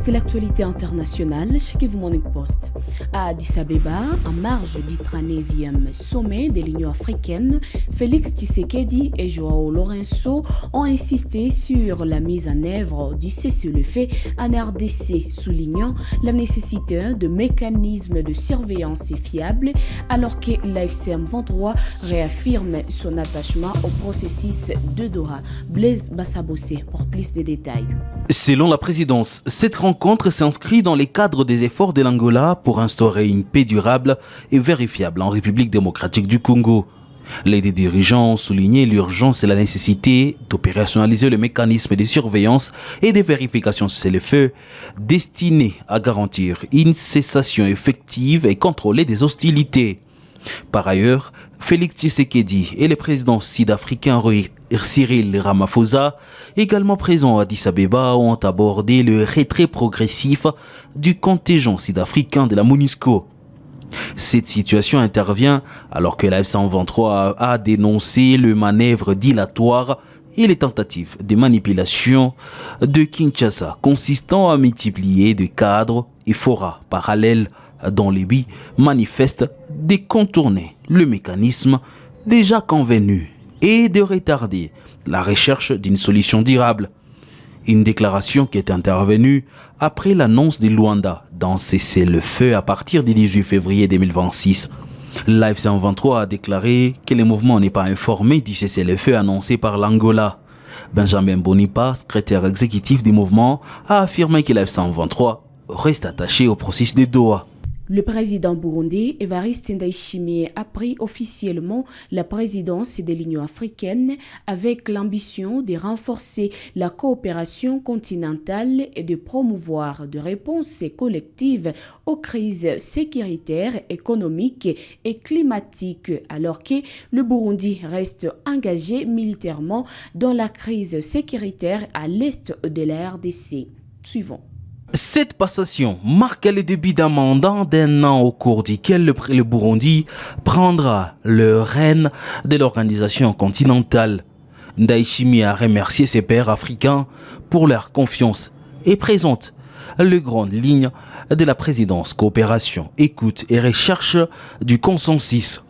C'est l'actualité internationale chez Kivu Morning Post. À Addis Abeba, en marge du 39e sommet de l'Union africaine, Félix Tshisekedi et João Lourenço ont insisté sur la mise en œuvre du cessez-le-feu en RDC, soulignant la nécessité de mécanismes de surveillance fiables, alors que l'AFCM 23 réaffirme son attachement au processus de Doha. Blaise Bassabossé pour plus de détails. Selon la présidence, cette rencontre s'inscrit dans les cadres des efforts de l'Angola pour instaurer une paix durable et vérifiable en République démocratique du Congo. Les deux dirigeants ont souligné l'urgence et la nécessité d'opérationnaliser le mécanisme de surveillance et de vérification cessez-le-feu destiné à garantir une cessation effective et contrôlée des hostilités. Par ailleurs, Félix Tshisekedi et le président sud-africain Cyril Ramaphosa, également présents à Addis Abeba, ont abordé le retrait progressif du contingent sud-africain de la MONUSCO. Cette situation intervient alors que la F-123 a dénoncé le manœuvre dilatoire et les tentatives de manipulation de Kinshasa consistant à multiplier des cadres et forats parallèles dont les but manifeste de contourner le mécanisme déjà convenu et de retarder la recherche d'une solution durable. Une déclaration qui est intervenue après l'annonce de Luanda d'un cessez-le-feu à partir du 18 février 2026. L'AFC-M23 a déclaré que le mouvement n'est pas informé du cessez-le-feu annoncé par l'Angola. Benjamin Bonipa, secrétaire exécutif du mouvement, a affirmé que l'AFC-M23 reste attaché au processus de Doha. Le président burundais Evariste Ndayishimiye a pris officiellement la présidence de l'Union africaine avec l'ambition de renforcer la coopération continentale et de promouvoir des réponses collectives aux crises sécuritaires, économiques et climatiques, alors que le Burundi reste engagé militairement dans la crise sécuritaire à l'est de la RDC. Suivant. Cette passation marque le début d'un mandat d'un an au cours duquel le Burundi prendra le règne de l'organisation continentale. Ndayishimiye a remercié ses pairs africains pour leur confiance et présente les grandes lignes de la présidence, coopération, écoute et recherche du consensus.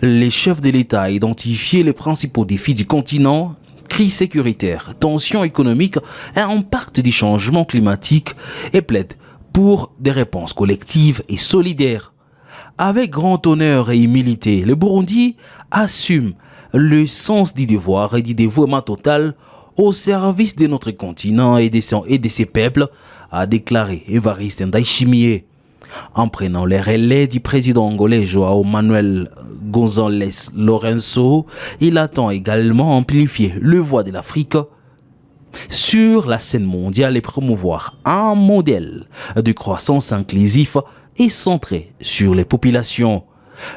Les chefs de l'État ont identifié les principaux défis du continent: crise sécuritaire, tensions économiques et impact du changement climatique, et plaide pour des réponses collectives et solidaires. Avec grand honneur et humilité, le Burundi assume le sens du devoir et du dévouement total au service de notre continent et de ses peuples, a déclaré Evariste Ndayishimiye. En prenant les relais du président angolais João Manuel González Lourenço, il attend également amplifier le voix de l'Afrique sur la scène mondiale et promouvoir un modèle de croissance inclusif et centré sur les populations.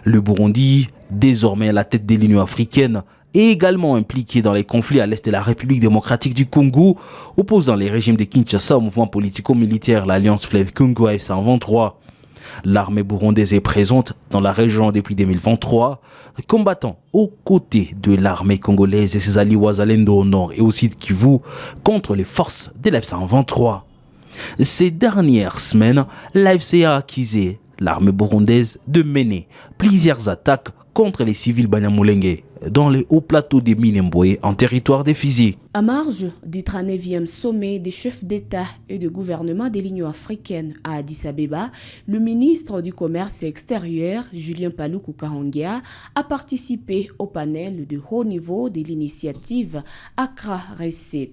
Le Burundi, désormais à la tête de l'Union africaine, est également impliqué dans les conflits à l'est de la République démocratique du Congo, opposant les régimes de Kinshasa au mouvement politico-militaire, l'Alliance Fleuve Congo AFC-M23. L'armée burundaise est présente dans la région depuis 2023, combattant aux côtés de l'armée congolaise et ses alliés Wazalendo au nord et au sud Kivu contre les forces de l'AFC-M23. Ces dernières semaines, l'AFC a accusé l'armée burundaise de mener plusieurs attaques contre les civils Banyamulenge dans les hauts plateaux de Minembwe en territoire des Fizi. À marge du 39e sommet des chefs d'État et de gouvernement de l'Union africaine à Addis Abeba, le ministre du Commerce extérieur, Julien Paluku Kahongya, a participé au panel de haut niveau de l'initiative Accra Reset.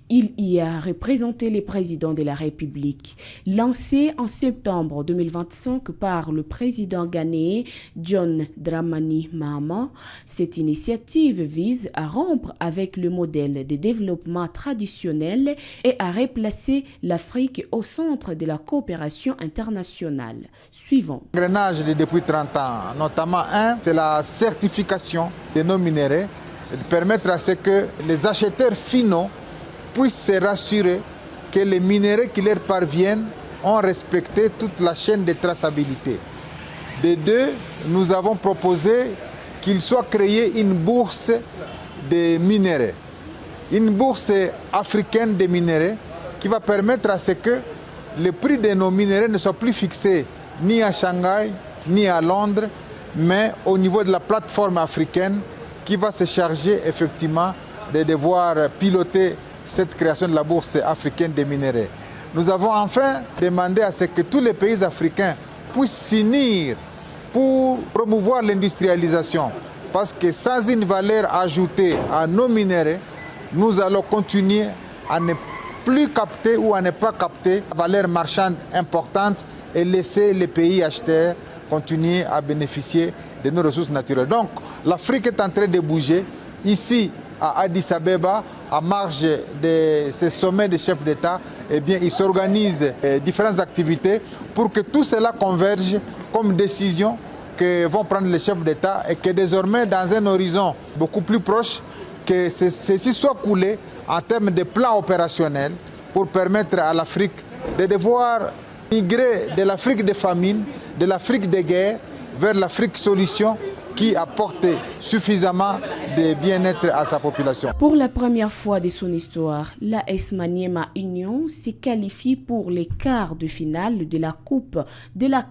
Il y a représenté les présidents de la République. Lancée en septembre 2025 par le président ghanéen John Dramani Mahama, cette initiative vise à rompre avec le modèle de développement traditionnel et à replacer l'Afrique au centre de la coopération internationale. Suivant. L'engrenage depuis 30 ans, notamment c'est la certification de nos minéraux, de permettre à ce que les acheteurs finaux puissent se rassurer que les minéraux qui leur parviennent ont respecté toute la chaîne de traçabilité. De deux, nous avons proposé qu'il soit créé une bourse de minéraux, une bourse africaine de minéraux qui va permettre à ce que les prix de nos minéraux ne soient plus fixés ni à Shanghai, ni à Londres, mais au niveau de la plateforme africaine qui va se charger effectivement de devoir piloter cette création de la bourse africaine des minéraux. Nous avons enfin demandé à ce que tous les pays africains puissent s'unir pour promouvoir l'industrialisation. Parce que sans une valeur ajoutée à nos minéraux, nous allons continuer à ne plus capter ou à ne pas capter la valeur marchande importante et laisser les pays acheteurs continuer à bénéficier de nos ressources naturelles. Donc l'Afrique est en train de bouger. Ici, à Addis Abeba, à marge de ces sommets des chefs d'État, eh bien, ils s'organisent différentes activités pour que tout cela converge comme décision que vont prendre les chefs d'État et que désormais, dans un horizon beaucoup plus proche, que ceci soit coulé en termes de plans opérationnels pour permettre à l'Afrique de devoir migrer de l'Afrique de famine, de l'Afrique de guerre, vers l'Afrique solution qui apporte suffisamment de bien-être à sa population. Pour la première fois de son histoire, l'AS Maniema Union se qualifie pour les quarts de finale de la Coupe de la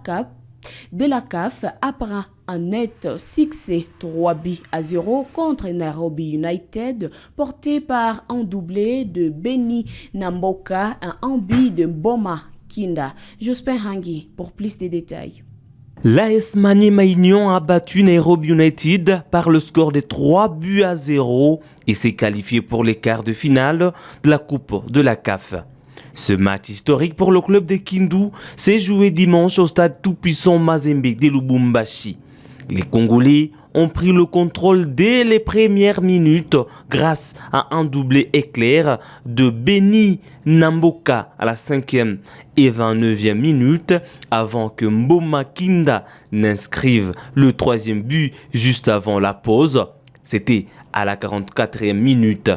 CAF après un net succès 3-0 contre Nairobi United, porté par un doublé de Benny Namboka et un but de Boma Kinda. Jospin Hangui pour plus de détails. L'AS Maniema Union a battu Nairobi United par le score de 3-0 et s'est qualifié pour les quarts de finale de la Coupe de la CAF. Ce match historique pour le club de Kindu s'est joué dimanche au stade tout-puissant Mazembe de Lubumbashi. Les Congolais ont pris le contrôle dès les premières minutes grâce à un doublé éclair de Benny Namboka à la 5e et 29e minute avant que Mboma Kinda n'inscrive le 3e but juste avant la pause. C'était à la 44e minute.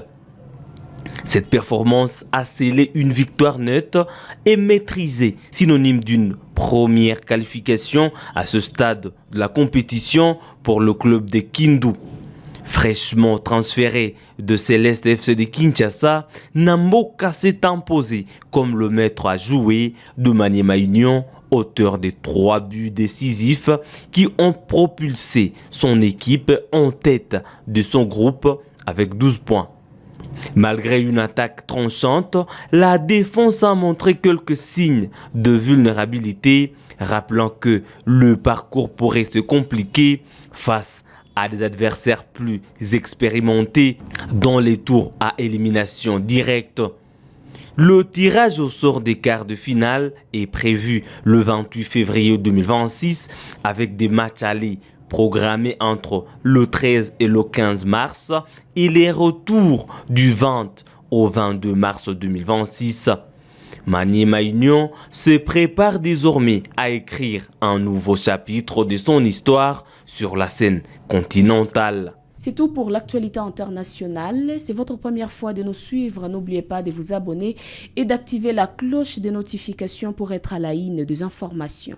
Cette performance a scellé une victoire nette et maîtrisée, synonyme d'une première qualification à ce stade de la compétition pour le club de Kindu. Fraîchement transféré de Céleste FC de Kinshasa, Namboka s'est imposé comme le maître à jouer de Maniema Union, auteur de 3 buts décisifs qui ont propulsé son équipe en tête de son groupe avec 12 points. Malgré une attaque tranchante, la défense a montré quelques signes de vulnérabilité, rappelant que le parcours pourrait se compliquer face à des adversaires plus expérimentés dans les tours à élimination directe. Le tirage au sort des quarts de finale est prévu le 28 février 2026 avec des matchs allés programmés entre le 13 et le 15 mars et les retours du 20 au 22 mars 2026. Maniema Union se prépare désormais à écrire un nouveau chapitre de son histoire sur la scène continentale. C'est tout pour l'actualité internationale. C'est votre première fois de nous suivre. N'oubliez pas de vous abonner et d'activer la cloche de notification pour être à la une des informations.